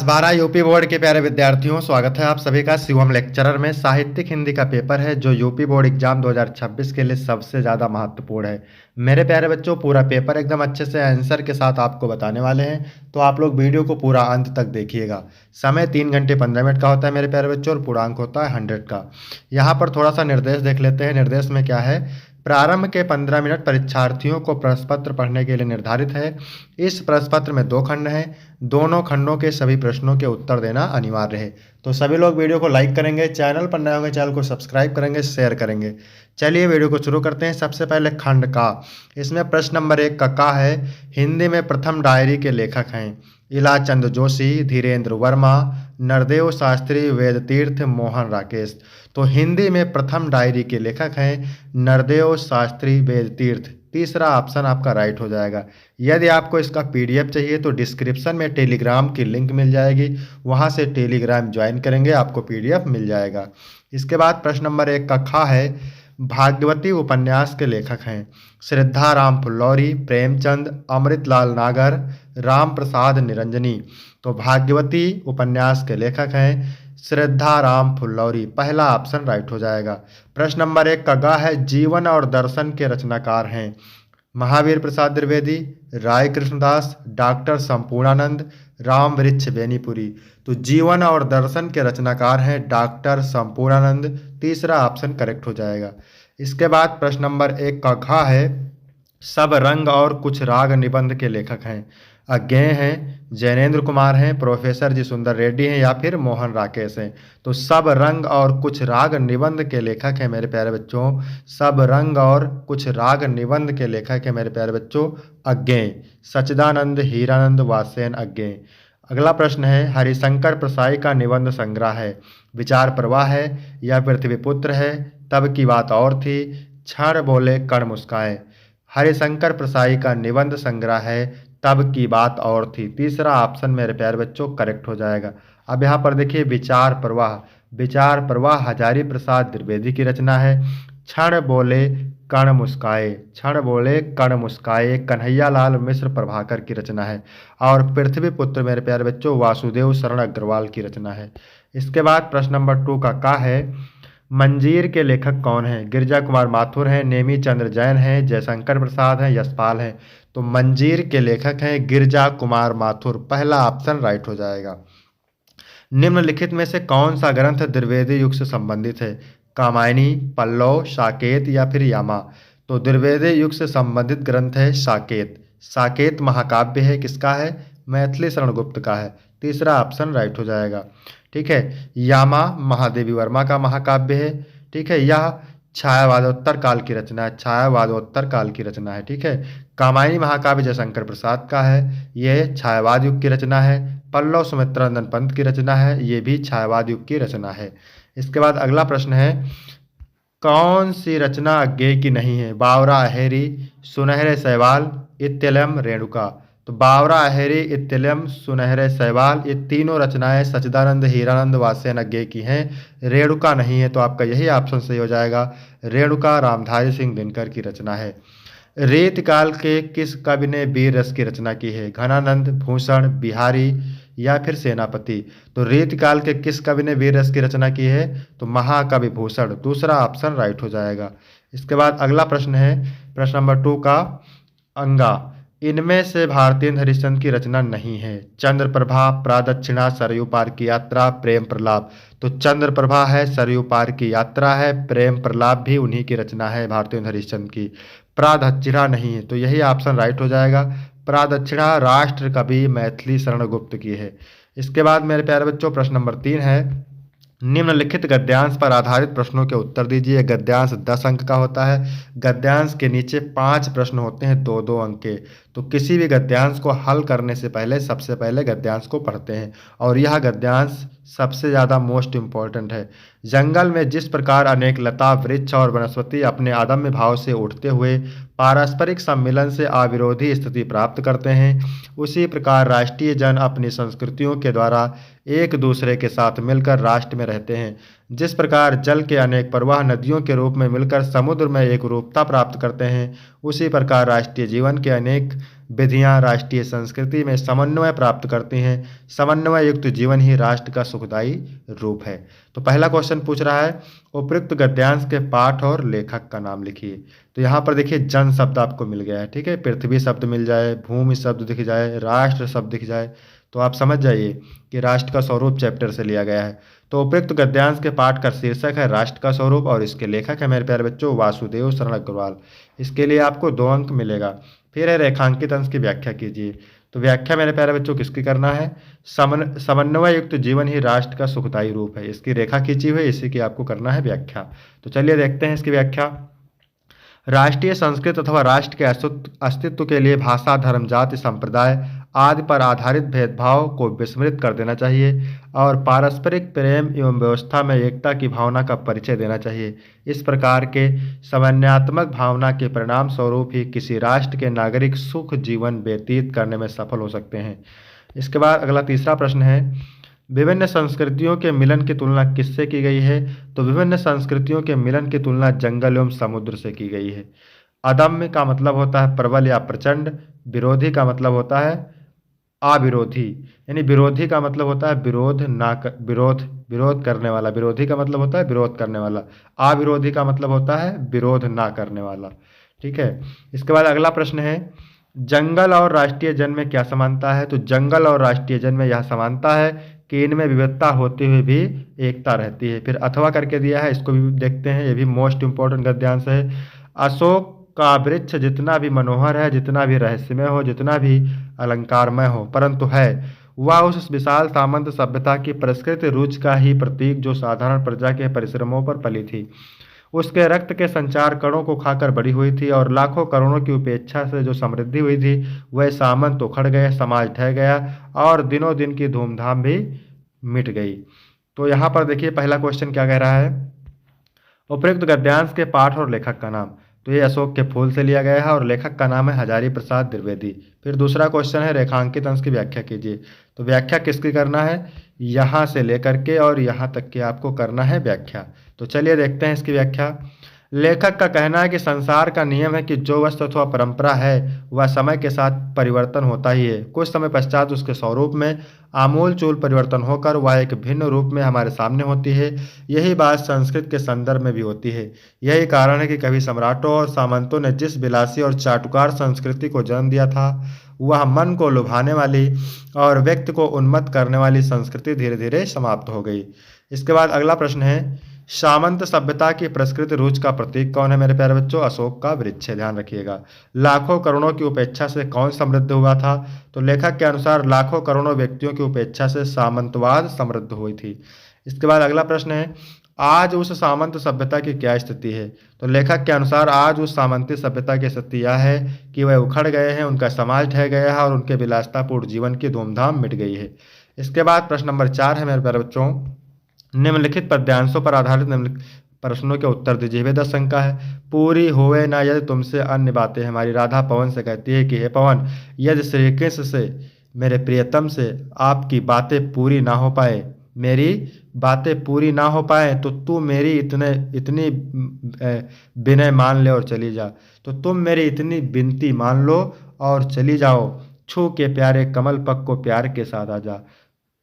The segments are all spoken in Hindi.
10-12 यूपी बोर्ड के प्यारे विद्यार्थियों, स्वागत है आप सभी का शिवम लेक्चरर में। साहित्यिक हिंदी का पेपर है जो यूपी बोर्ड एग्जाम 2026 के लिए सबसे ज़्यादा महत्वपूर्ण है। मेरे प्यारे बच्चों, पूरा पेपर एकदम अच्छे से आंसर के साथ आपको बताने वाले हैं, तो आप लोग वीडियो को पूरा अंत तक देखिएगा। समय 3 घंटे 15 मिनट का होता है मेरे प्यारे बच्चों, और पूर्णांक होता है 100 का। यहाँ पर थोड़ा सा निर्देश देख लेते हैं। निर्देश में क्या है? प्रारंभ के 15 मिनट परीक्षार्थियों को प्रश्न पत्र पढ़ने के लिए निर्धारित है। इस प्रश्न पत्र में 2 खंड हैं। दोनों खंडों के सभी प्रश्नों के उत्तर देना अनिवार्य है। तो सभी लोग वीडियो को लाइक करेंगे, चैनल पर नए होंगे चैनल को सब्सक्राइब करेंगे, शेयर करेंगे। चलिए वीडियो को शुरू करते हैं। सबसे पहले खंड का, इसमें प्रश्न नंबर 1 का है, हिंदी में प्रथम डायरी के लेखक हैं इलाचंद जोशी, धीरेन्द्र वर्मा, नरदेव शास्त्री, वेदतीर्थ, मोहन राकेश। तो हिंदी में प्रथम डायरी के लेखक हैं नरदेव शास्त्री, वेदतीर्थ। तीसरा ऑप्शन आपका राइट हो जाएगा। यदि आपको इसका पीडीएफ चाहिए तो डिस्क्रिप्शन में टेलीग्राम की लिंक मिल जाएगी, वहां से टेलीग्राम ज्वाइन करेंगे, आपको पीडीएफ मिल जाएगा। इसके बाद प्रश्न नंबर 1 का खा है, भाग्यवती उपन्यास के लेखक हैं श्रद्धा राम फुल्लौरी, प्रेमचंद, अमृतलाल नागर, राम प्रसाद निरंजनी। तो भाग्यवती उपन्यास के लेखक हैं श्रद्धा राम फुल्लौरी। पहला ऑप्शन राइट हो जाएगा। प्रश्न नंबर 1 का गा है, जीवन और दर्शन के रचनाकार हैं महावीर प्रसाद द्विवेदी, राय कृष्णदास, डॉक्टर संपूर्णानंद, राम वृक्ष बेनीपुरी। तो जीवन और दर्शन के रचनाकार हैं डॉक्टर संपूर्णानंद। तीसरा ऑप्शन करेक्ट हो जाएगा। इसके बाद प्रश्न नंबर 1 का घ है, सब रंग और कुछ राग निबंध के लेखक हैं अज्ञेय हैं, जैनेन्द्र कुमार हैं, प्रोफेसर जी सुंदर रेड्डी हैं, या फिर मोहन राकेश हैं। तो सब रंग और कुछ राग निबंध के लेखक हैं मेरे प्यारे बच्चों, सब रंग और कुछ राग निबंध के लेखक हैं मेरे प्यारे बच्चों अज्ञेय, सच्चिदानंद, हीरानंद, वासेन अज्ञेय। अगला प्रश्न है, हरिशंकर प्रसाई का निबंध संग्रह है विचार प्रवाह है, या पृथ्वीपुत्र है, तब की बात और थी, क्षण बोले कण मुस्काए। हरिशंकर प्रसाई का निबंध संग्रह है तब की बात और थी। तीसरा ऑप्शन मेरे प्यारे बच्चों करेक्ट हो जाएगा। अब यहाँ पर देखिए, विचार प्रवाह, विचार प्रवाह हजारी प्रसाद द्विवेदी की रचना है। क्षण बोले कण मुस्काए, क्षण बोले कण मुस्काए कन्हैया लाल मिश्र प्रभाकर की रचना है। और पृथ्वीपुत्र मेरे प्यारे बच्चों वासुदेव शरण अग्रवाल की रचना है। इसके बाद प्रश्न नंबर 2 का है, मंजीर के लेखक कौन हैं? गिरिजा कुमार माथुर हैं, नेमी चंद्र जैन हैं, जयशंकर प्रसाद हैं, यशपाल हैं। तो मंजीर के लेखक हैं गिरिजा कुमार माथुर। पहला ऑप्शन राइट हो जाएगा। निम्नलिखित में से कौन सा ग्रंथ द्विवेदी युग से संबंधित है? कामायनी, पल्लव, साकेत, या फिर यामा। तो द्विवेदी युग से संबंधित ग्रंथ है साकेत। साकेत महाकाव्य है, किसका है? मैथिली शरण गुप्त का है। तीसरा ऑप्शन राइट हो जाएगा। ठीक है, यामा महादेवी वर्मा का महाकाव्य है। ठीक है, यह छायावादोत्तर काल की रचना है, छायावादोत्तर काल की रचना है। ठीक है, कामायनी महाकाव्य जयशंकर प्रसाद का है, यह छायावाद युग की रचना है। पल्लव सुमित्रानंदन पंत की रचना है, ये भी छायावाद युग की रचना है। इसके बाद अगला प्रश्न है, कौन सी रचना अज्ञेय की नहीं है? बावरा अहेरी, सुनहरे शैवाल, इत्यलम, रेणुका। तो बावरा अहेरी, इत्यलम, सुनहरे शैवाल, ये तीनों रचनाएं सच्चिदानंद, हीरानंद, वासेन अज्ञेय की हैं। रेणुका नहीं है, तो आपका यही ऑप्शन सही हो जाएगा। रेणुका रामधारी सिंह दिनकर की रचना है। रेतकाल के किस कवि ने वीर रस की रचना की है? घनानंद, भूषण, बिहारी, या फिर सेनापति। तो रेतकाल के किस कवि ने वीर रस की रचना की है? तो महाकवि भूषण। दूसरा ऑप्शन राइट हो जाएगा। इसके बाद अगला प्रश्न है, प्रश्न नंबर 2 का अंगा, इनमें से भारतेंद्र हरिश्चंद्र की रचना नहीं है। चंद्रप्रभा, प्रादक्षिणा, सरयू पार की यात्रा, प्रेम प्रलाप। तो चंद्रप्रभा है, सरयू पार की यात्रा है, प्रेम प्रलाप भी उन्हीं की रचना है भारतेंद्र हरिश्चंद्र की। प्रादक्षिणा नहीं है, तो यही ऑप्शन राइट हो जाएगा। प्रादक्षिणा राष्ट्र कवि मैथिली शरण गुप्त की है। इसके बाद मेरे प्यारे बच्चों प्रश्न नंबर 3 है, निम्नलिखित गद्यांश पर आधारित प्रश्नों के उत्तर दीजिए। गद्यांश 10 अंक का होता है। गद्यांश के नीचे 5 प्रश्न होते हैं 2-2 अंक के। तो किसी भी गद्यांश को हल करने से पहले सबसे पहले गद्यांश को पढ़ते हैं, और यह गद्यांश सबसे ज़्यादा मोस्ट इम्पॉर्टेंट है। जंगल में जिस प्रकार अनेक लता, वृक्ष और वनस्पति अपने अदम्य भाव से उठते हुए पारस्परिक सम्मिलन से अविरोधी स्थिति प्राप्त करते हैं, उसी प्रकार राष्ट्रीय जन अपनी संस्कृतियों के द्वारा एक दूसरे के साथ मिलकर राष्ट्र में रहते हैं। जिस प्रकार जल के अनेक प्रवाह नदियों के रूप में मिलकर समुद्र में एक रूपता प्राप्त करते हैं, उसी प्रकार राष्ट्रीय जीवन के अनेक विधियाँ राष्ट्रीय संस्कृति में समन्वय प्राप्त करती हैं। समन्वय युक्त जीवन ही राष्ट्र का सुखदायी रूप है। तो पहला क्वेश्चन पूछ रहा है, उपयुक्त गद्यांश के पाठ और लेखक का नाम लिखिए। तो यहाँ पर देखिए जन शब्द आपको मिल गया है, ठीक है। पृथ्वी शब्द मिल जाए, भूमि शब्द दिख जाए, राष्ट्र शब्द दिख जाए, तो आप समझ जाइए कि राष्ट्र का स्वरूप चैप्टर से लिया गया है। तो उपयुक्त गद्यांश के पाठ का शीर्षक है राष्ट्र का स्वरूप और इसके लेखक है मेरे प्यारे बच्चों वासुदेव शरण अग्रवाल। इसके लिए आपको 2 अंक मिलेगा। फिर है रेखांकित अंश की व्याख्या कीजिए। तो व्याख्या मेरे प्यारे बच्चों किसकी करना है, समन्वय युक्त जीवन ही राष्ट्र का सुखदायी रूप है। इसकी रेखा खींची हुई, इसी की आपको करना है व्याख्या। तो चलिए देखते हैं इसकी व्याख्या। राष्ट्रीय संस्कृत अथवा राष्ट्र के अस्तित्व के लिए भाषा, धर्म, जाति, संप्रदाय आदि पर आधारित भेदभाव को विस्मृत कर देना चाहिए और पारस्परिक प्रेम एवं व्यवस्था में एकता की भावना का परिचय देना चाहिए। इस प्रकार के समन्वयात्मक भावना के परिणाम स्वरूप ही किसी राष्ट्र के नागरिक सुख जीवन व्यतीत करने में सफल हो सकते हैं। इसके बाद अगला तीसरा प्रश्न है, विभिन्न संस्कृतियों के मिलन की तुलना किससे की गई है। तो विभिन्न संस्कृतियों के मिलन की तुलना जंगल एवं समुद्र से की गई है। अदम्य का मतलब होता है प्रबल या प्रचंड, विरोधी का मतलब होता है अविरोधी, यानी विरोधी का मतलब होता है विरोध करने वाला, विरोधी का मतलब होता है विरोध करने वाला, अविरोधी का मतलब होता है विरोध ना करने वाला, ठीक है। इसके बाद अगला प्रश्न है, जंगल और राष्ट्रीय जन में क्या समानता है। तो जंगल और राष्ट्रीय जन में यह समानता है कि इनमें विविधता होते हुए भी एकता रहती है। फिर अथवा करके दिया है, इसको भी देखते हैं, ये भी मोस्ट इंपॉर्टेंट गद्यांश है। अशोक का वृक्ष जितना भी मनोहर है, जितना भी रहस्यमय हो, जितना भी अलंकारमय हो, परंतु है वह उस विशाल सामंत सभ्यता की परिष्कृत रुचि का ही प्रतीक जो साधारण प्रजा के परिश्रमों पर पली थी। उसके रक्त के संचार कणों को खाकर बड़ी हुई थी और लाखों करोड़ों की उपेक्षा से जो समृद्धि हुई थी, वह सामंत उखड़ गए, समाज ढह गया और दिनों दिन की धूमधाम भी मिट गई। तो यहाँ पर देखिए पहला क्वेश्चन क्या कह रहा है, उपयुक्त गद्यांश के पाठ और लेखक का नाम। तो ये अशोक के फूल से लिया गया है और लेखक का नाम है हजारी प्रसाद द्विवेदी। फिर दूसरा क्वेश्चन है, रेखांकित अंश की व्याख्या कीजिए। तो व्याख्या किसकी करना है, यहाँ से लेकर के और यहाँ तक की आपको करना है व्याख्या। तो चलिए देखते हैं इसकी व्याख्या। लेखक का कहना है कि संसार का नियम है कि जो वस्तु अथवा परंपरा है वह समय के साथ परिवर्तन होता ही है। कुछ समय पश्चात उसके स्वरूप में आमूल चूल परिवर्तन होकर वह एक भिन्न रूप में हमारे सामने होती है। यही बात संस्कृत के संदर्भ में भी होती है। यही कारण है कि कभी सम्राटों और सामंतों ने जिस विलासी और चाटुकार संस्कृति को जन्म दिया था, वह मन को लुभाने वाली और व्यक्ति को उन्मत्त करने वाली संस्कृति धीरे धीरे समाप्त हो गई। इसके बाद अगला प्रश्न है, सामंत सभ्यता की परिष्कृत रुचि का प्रतीक कौन है मेरे प्यारे बच्चों, अशोक का वृक्ष है, ध्यान रखिएगा। लाखों करोड़ों की उपेक्षा से कौन समृद्ध हुआ था। तो लेखक के अनुसार लाखों करोड़ों व्यक्तियों की उपेक्षा से सामंतवाद समृद्ध हुई थी। इसके बाद अगला प्रश्न है, आज उस सामंत सभ्यता की क्या स्थिति है। तो लेखक के अनुसार आज उस सामंती सभ्यता की स्थिति यह है कि वह उखड़ गए हैं, उनका समाज ढह गया है और उनके विलासतापूर्ण जीवन की धूमधाम मिट गई है। इसके बाद प्रश्न नंबर 4 है मेरे प्यारे बच्चों, निम्नलिखित पद्यांशों पर आधारित निम्नलिखित प्रश्नों के उत्तर दीजिए। वे 10 अंक का है। पूरी होवे ना यदि तुमसे अन्य बातें। हमारी राधा पवन से कहती है कि हे पवन, यदि श्री कृष्ण से, मेरे प्रियतम से आपकी बातें पूरी ना हो पाए, मेरी बातें पूरी ना हो पाए, तो तू मेरी इतनी विनय मान ले और चली जा। तो तुम मेरी इतनी विनती मान लो और चली जाओ। छू के प्यारे कमल पग को प्यार के साथ आ जा।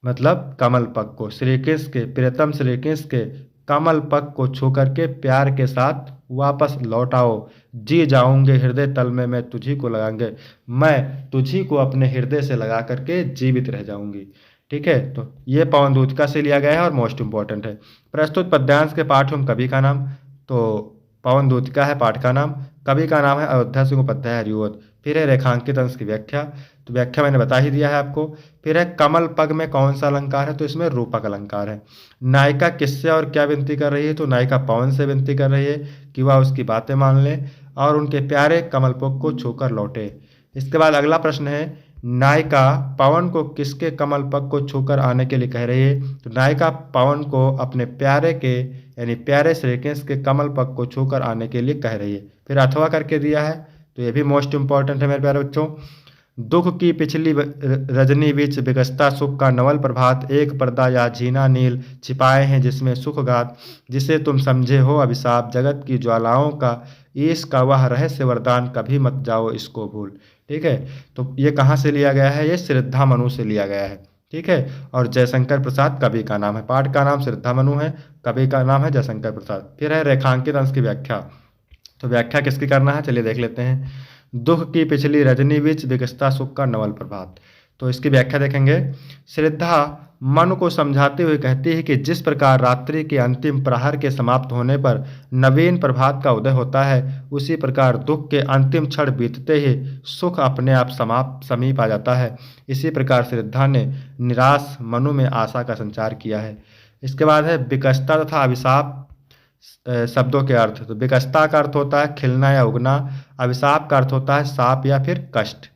मतलब कमल पग को, श्री कृष्ण के प्रियतम श्री कृष्ण के कमल पग को छू करके प्यार के साथ वापस लौट आओ। जी जाऊंगे हृदय तल में मैं तुझी को लगाएंगे, मैं तुझी को अपने हृदय से लगा करके जीवित रह जाऊंगी। ठीक है, तो ये पवन दूतिका से लिया गया है और मोस्ट इंपॉर्टेंट है। प्रस्तुत पद्यांश के पाठ एवं कवि का नाम। तो पवन दूतिका है पाठ का नाम, कवि का नाम है अयोध्या सिंह उपाध्याय हरिओद। फिर है रेखांकित अंश की व्याख्या। तो व्याख्या मैंने बता ही दिया है आपको। फिर है कमल पग में कौन सा अलंकार है। तो इसमें रूपक अलंकार है। नायिका किससे और क्या विनती कर रही है। तो नायिका पवन से विनती कर रही है कि वह उसकी बातें मान ले और उनके प्यारे कमल पग को छूकर लौटे। इसके बाद अगला प्रश्न है, नायिका पवन को किसके कमल पग को छूकर आने के लिए कह रही है। तो नायिका पवन को अपने प्यारे के यानी प्यारे श्री कृष्ण के कमल पग को छूकर आने के लिए कह रही है। फिर अथवा करके दिया है, तो ये भी मोस्ट इंपॉर्टेंट है मेरे प्यारे बच्चों। दुख की पिछली रजनी बीच विगसता सुख का नवल प्रभात, एक पर्दा या झीना नील छिपाए हैं जिसमें सुख गात, जिसे तुम समझे हो अभिशाप, जगत की ज्वालाओं का ईश का वह रहस्य वरदान, कभी मत जाओ इसको भूल। ठीक है। तो ये कहाँ से लिया गया है? ये श्रद्धा मनु से लिया गया है। ठीक है। और जयशंकर प्रसाद कवि का नाम है। पाठ का नाम श्रद्धा मनु है, कवि का नाम है जयशंकर प्रसाद। फिर है रेखांकित अंश की व्याख्या। तो व्याख्या किसकी करना है, चलिए देख लेते हैं। दुख की पिछली रजनी बीच विकसता सुख का नवल प्रभात। तो इसकी व्याख्या देखेंगे। श्रद्धा मन को समझाते हुए कहती है कि जिस प्रकार रात्रि के अंतिम प्रहर के समाप्त होने पर नवीन प्रभात का उदय होता है, उसी प्रकार दुख के अंतिम क्षण बीतते ही सुख अपने आप समाप्त समीप आ जाता है। इसी प्रकार श्रद्धा ने निराश मनु में आशा का संचार किया है। इसके बाद है विकसता तथा अभिशाप शब्दों के अर्थ। तो विकसता का अर्थ होता है खिलना या उगना, अभिशाप का अर्थ होता है शाप या फिर कष्ट।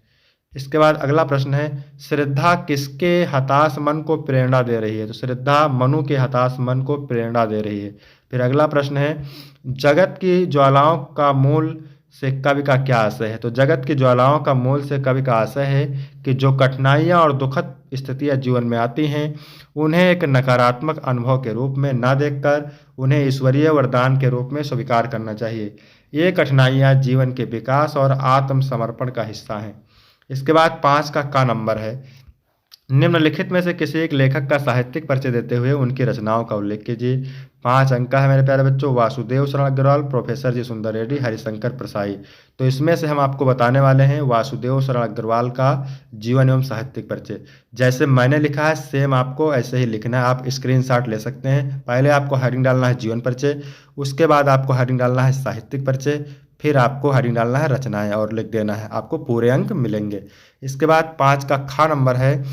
इसके बाद अगला प्रश्न है, श्रद्धा किसके हताश मन को प्रेरणा दे रही है? तो श्रद्धा मनु के हताश मन को प्रेरणा दे रही है। फिर अगला प्रश्न है, जगत की ज्वालाओं का मूल से कवि का क्या आशय है? तो जगत की ज्वालाओं का मूल से कवि का आशय है कि जो कठिनाइयाँ और दुखद स्थितियाँ जीवन में आती हैं, उन्हें एक नकारात्मक अनुभव के रूप में न देखकर उन्हें ईश्वरीय वरदान के रूप में स्वीकार करना चाहिए। ये कठिनाइयाँ जीवन के विकास और आत्मसमर्पण का हिस्सा हैं। इसके बाद 5 का नंबर है, निम्नलिखित में से किसी एक लेखक का साहित्यिक परिचय देते हुए उनकी रचनाओं का उल्लेख कीजिए। 5 अंक का है मेरे प्यारे बच्चों। वासुदेव शरण अग्रवाल, प्रोफेसर जी सुंदर रेड्डी, हरिशंकर प्रसाई। तो इसमें से हम आपको बताने वाले हैं वासुदेव शरण अग्रवाल का जीवन एवं साहित्यिक परिचय। जैसे मैंने लिखा है सेम आपको ऐसे ही लिखना है। आप स्क्रीनशॉट ले सकते हैं। पहले आपको हेडिंग डालना है जीवन परिचय, उसके बाद आपको हेडिंग डालना है साहित्यिक परिचय, फिर आपको हेडिंग डालना है रचनाएं और लिख देना है। आपको पूरे अंक मिलेंगे। इसके बाद 5 का नंबर है,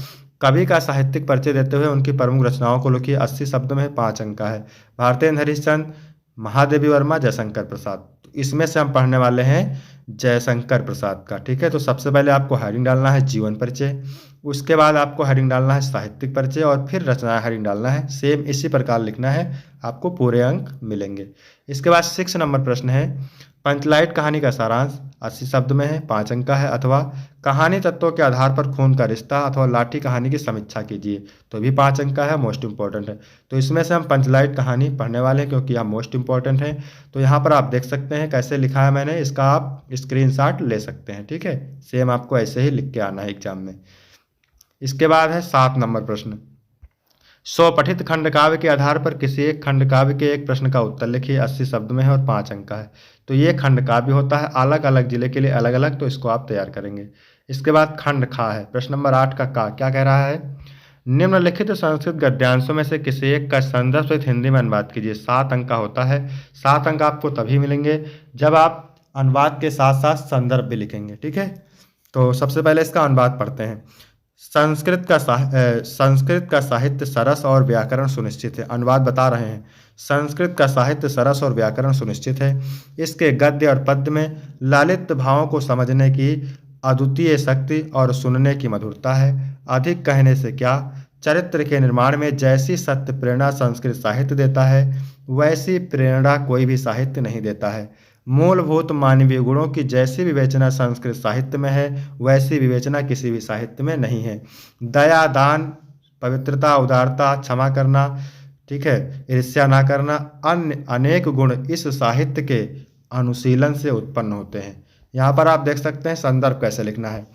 कवि का साहित्यिक परिचय देते हुए उनकी प्रमुख रचनाओं को लिखिए। 80 शब्द में 5 अंक का है। भारतेंद्र हरिश्चंद्र, महादेवी वर्मा, जयशंकर प्रसाद। तो इसमें से हम पढ़ने वाले हैं जयशंकर प्रसाद का। ठीक है। तो सबसे पहले आपको हेडिंग डालना है जीवन परिचय, उसके बाद आपको हेडिंग डालना है साहित्यिक परिचय और फिर रचना हेडिंग डालना है। सेम इसी प्रकार लिखना है, आपको पूरे अंक मिलेंगे। इसके बाद 6 नंबर प्रश्न है, पंचलाइट कहानी का सारांश 80 शब्द में है, 5 अंक का है। अथवा कहानी तत्वों के आधार पर खून का रिश्ता अथवा लाठी कहानी की समीक्षा कीजिए, तो भी 5 अंक का है, मोस्ट इंपॉर्टेंट है। तो इसमें से हम पंचलाइट कहानी पढ़ने वाले हैं क्योंकि यह मोस्ट इंपॉर्टेंट है। तो यहाँ पर आप देख सकते हैं कैसे लिखा है मैंने, इसका आप स्क्रीनशॉट ले सकते हैं। ठीक है। सेम आपको ऐसे ही लिख के आना है एग्जाम में। इसके बाद है 7 नंबर प्रश्न, स्वपठित खंड काव्य के आधार पर किसी एक खंड काव्य के एक प्रश्न का उत्तर लिखिए। 80 शब्द में है और 5 अंक का है। तो ये खंड काव्य होता है, अलग अलग जिले के लिए अलग अलग, तो इसको आप तैयार करेंगे। इसके बाद खंड खा है। प्रश्न नंबर 8 का क्या कह रहा है, निम्नलिखित संस्कृत गद्यांशों में से किसी एक का संदर्भ सहित हिंदी में अनुवाद कीजिए। 7 अंक का होता है। 7 अंक आपको तभी मिलेंगे जब आप अनुवाद के साथ साथ संदर्भ भी लिखेंगे। ठीक है। तो सबसे पहले इसका अनुवाद पढ़ते हैं। संस्कृत का साहित्य सरस और व्याकरण सुनिश्चित है। अनुवाद बता रहे हैं, संस्कृत का साहित्य सरस और व्याकरण सुनिश्चित है। इसके गद्य और पद्य में लालित्य भावों को समझने की अद्वितीय शक्ति और सुनने की मधुरता है। अधिक कहने से क्या, चरित्र के निर्माण में जैसी सत्य प्रेरणा संस्कृत साहित्य देता है, वैसी प्रेरणा कोई भी साहित्य नहीं देता है। मूलभूत मानवीय गुणों की जैसी विवेचना संस्कृत साहित्य में है, वैसी विवेचना किसी भी साहित्य में नहीं है। दया, दान, पवित्रता, उदारता, क्षमा करना, ठीक है, ईर्ष्या ना करना, अन्य अनेक गुण इस साहित्य के अनुशीलन से उत्पन्न होते हैं। यहाँ पर आप देख सकते हैं संदर्भ कैसे लिखना है।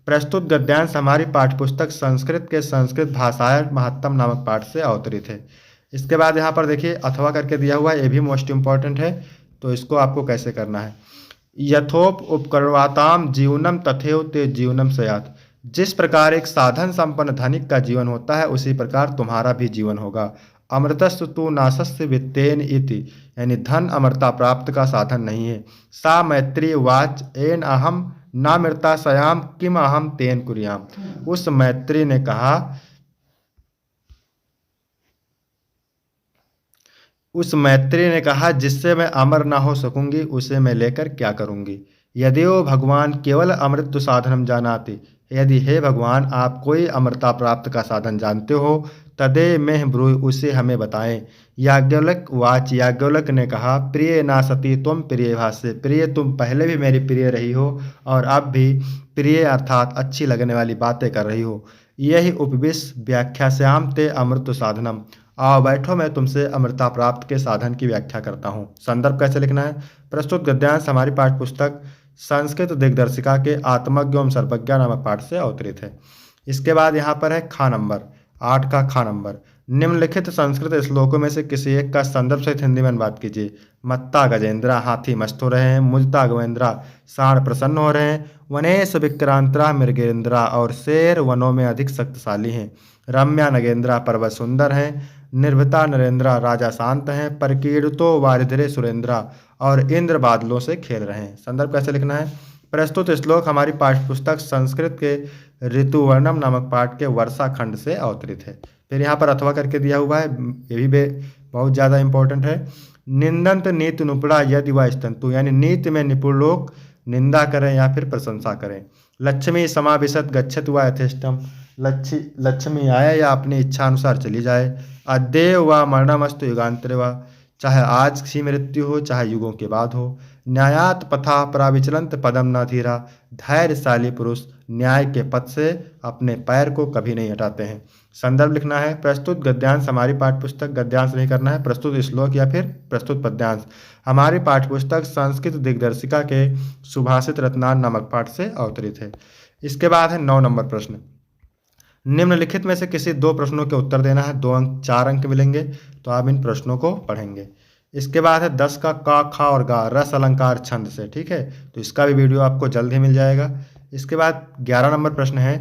प्रस्तुत गद्यांश हमारी पाठ्यपुस्तक संस्कृत के संस्कृत भाषाएं महत्तम नामक पाठ से अवतरित है। इसके बाद यहाँ पर देखिए अथवा करके दिया हुआ है, ये भी मोस्ट इंपॉर्टेंट है। तो इसको आपको कैसे करना है, यथोप उपकरवाताम जीवनम तथेव ते जीवनम स्यात्। जिस प्रकार एक साधन संपन्न धनिक का जीवन होता है, उसी प्रकार तुम्हारा भी जीवन होगा। अमृतस्तु तु नासस्य वित्तेन इति, यानी धन अमरता प्राप्त का साधन नहीं है। सा मैत्री वाच एन अहम नामृता सयाम किम अहम तेन कुर्याम। उस मैत्री ने कहा, जिससे मैं अमर ना हो सकूंगी उसे मैं लेकर क्या करूंगी। यदि वो भगवान केवल अमृत साधनम जानाति, यदि हे भगवान आप कोई अमरता प्राप्त का साधन जानते हो, तदे में ब्रूहि, उसे हमें बताएं। याज्ञवल्क वाच, याज्ञवल्क ने कहा, प्रिय ना सती तुम प्रिय भाष्य, प्रिय तुम पहले भी मेरी प्रिय रही हो और अब भी प्रिय अर्थात अच्छी लगने वाली बातें कर रही हो। यही उपविश व्याख्यास्याम ते अमृत साधनम, आओ बैठो मैं तुमसे अमृता प्राप्त के साधन की व्याख्या करता हूँ। संदर्भ कैसे लिखना है, प्रस्तुत गद्यांश हमारी पाठ्यपुस्तक संस्कृत दिग्दर्शिका के आत्मज्ञ एवं सर्वज्ञा नामक पाठ से अवतरित है। इसके बाद यहाँ पर है खा नंबर 8 का खा नंबर। निम्नलिखित संस्कृत श्लोकों में से किसी एक का संदर्भ सहित हिंदी में अनुवाद कीजिए। मत्ता गजेंद्रा हाथी मस्त हो रहे हैं, मुजता गवेंद्रा सांड प्रसन्न हो रहे हैं, वनेश विक्रांतरा मृगेंद्रा और शेर वनों में अधिक शक्तिशाली हैं, रम्या नगेंद्रा पर्वत सुंदर हैं, निर्भता नरेंद्रा राजा शांत हैं, परकीड़ितो वारिधरे सुरेंद्रा और इंद्र बादलों से खेल रहे हैं। संदर्भ कैसे लिखना है? प्रस्तुत श्लोक हमारी पाठ्यपुस्तक संस्कृत के ऋतुवर्णम नामक पाठ के वर्षा खंड से अवतरित है। फिर यहाँ पर अथवा करके दिया हुआ है, ये भी बहुत ज़्यादा इंपॉर्टेंट है। निंदंत नीति नुपड़ा यदि व स्तंतु, यानी नीति में निपुण लोग निंदा करें या फिर प्रशंसा करें। लक्ष्मी समाविशत गच्छत व यथेष्टम, लक्ष्मी आए या अपनी इच्छा अनुसार चली जाए। अद्येव व मरणमस्तु युगांतरे व, चाहे आज की मृत्यु हो चाहे युगों के बाद हो। न्यायात पथा प्राविचलंत पदम न धीरा, धैर्यशाली पुरुष न्याय के पथ से अपने पैर को कभी नहीं हटाते हैं। संदर्भ लिखना है। प्रस्तुत गद्यांश हमारी पाठ्यपुस्तक, गद्यांश नहीं करना है, प्रस्तुत श्लोक या फिर प्रस्तुत पद्यांश हमारी पाठ्यपुस्तक संस्कृत दिग्दर्शिका के सुभाषित रत्नान नामक पाठ से अवतरित है। इसके बाद है 9 नंबर प्रश्न। निम्नलिखित में से किसी 2 प्रश्नों के उत्तर देना है। 2 अंक 4 अंक मिलेंगे, तो आप इन प्रश्नों को पढ़ेंगे। इसके बाद है 10 का खा और गा रस अलंकार छंद से, ठीक है, तो इसका भी वीडियो आपको जल्द ही मिल जाएगा। इसके बाद 11 नंबर प्रश्न है।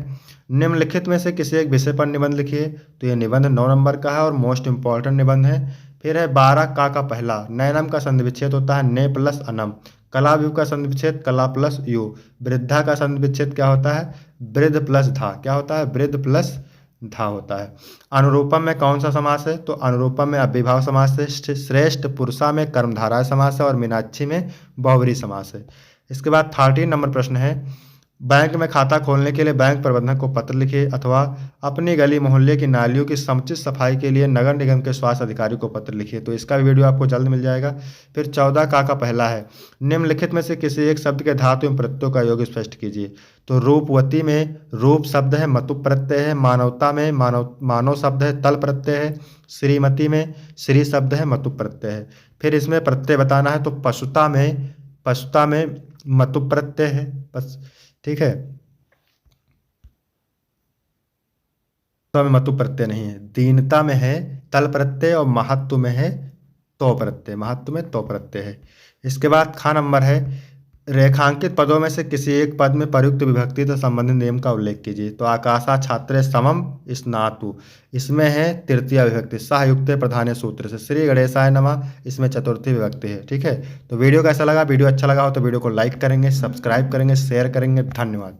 निम्नलिखित में से किसी एक विषय पर निबंध लिखिए, तो ये निबंध 9 नंबर का है और मोस्ट इंपॉर्टेंट निबंध है। फिर है 12 का पहला। नैनम का संधि विच्छेद होता है ने प्लस अनम। कला व्यू का संधि विच्छेद कला प्लस यू। वृद्धा का संधि विच्छेद क्या होता है? वृद्ध प्लस धा। क्या होता है? वृद्ध प्लस धा होता है। अनुरूपम में कौन सा समास है? तो अनुरूपम में अव्ययभाव समास है। श्रेष्ठ पुरुषा में कर्मधारय समास है और मीनाक्षी में बहुव्रीहि समास है। इसके बाद 13 नंबर प्रश्न है। बैंक में खाता खोलने के लिए बैंक प्रबंधक को पत्र लिखिए अथवा अपनी गली मोहल्ले की नालियों की समुचित सफाई के लिए नगर निगम के स्वास्थ्य अधिकारी को पत्र लिखिए, तो इसका भी वीडियो आपको जल्द मिल जाएगा। फिर 14 का पहला है। निम्नलिखित में से किसी एक शब्द के धातु एवं प्रत्ययों का योग स्पष्ट कीजिए। तो रूपवती में रूप शब्द है, मतु प्रत्यय है। मानवता में मानव शब्द है, तल प्रत्यय है। श्रीमती में श्री शब्द है, मतु प्रत्यय है। फिर इसमें प्रत्यय बताना है, तो पशुता में मतु प्रत्यय है, बस, ठीक है, तो में मतु प्रत्यय नहीं है। दीनता में है तल प्रत्यय और महत्व में है तो प्रत्यय, महत्व में तो प्रत्यय है। इसके बाद खा नंबर है। रेखांकित पदों में से किसी एक पद में प्रयुक्त विभक्ति से संबंधित नियम का उल्लेख कीजिए। तो आकाशा छात्रे समम स्नातु, इसमें है तृतीय विभक्ति। सहयुक्त प्रधान सूत्र से। श्री गणेशाय नमः, इसमें चतुर्थी विभक्ति है, ठीक है। तो वीडियो कैसा लगा? वीडियो अच्छा लगा हो तो वीडियो को लाइक करेंगे, सब्सक्राइब करेंगे, शेयर करेंगे। धन्यवाद।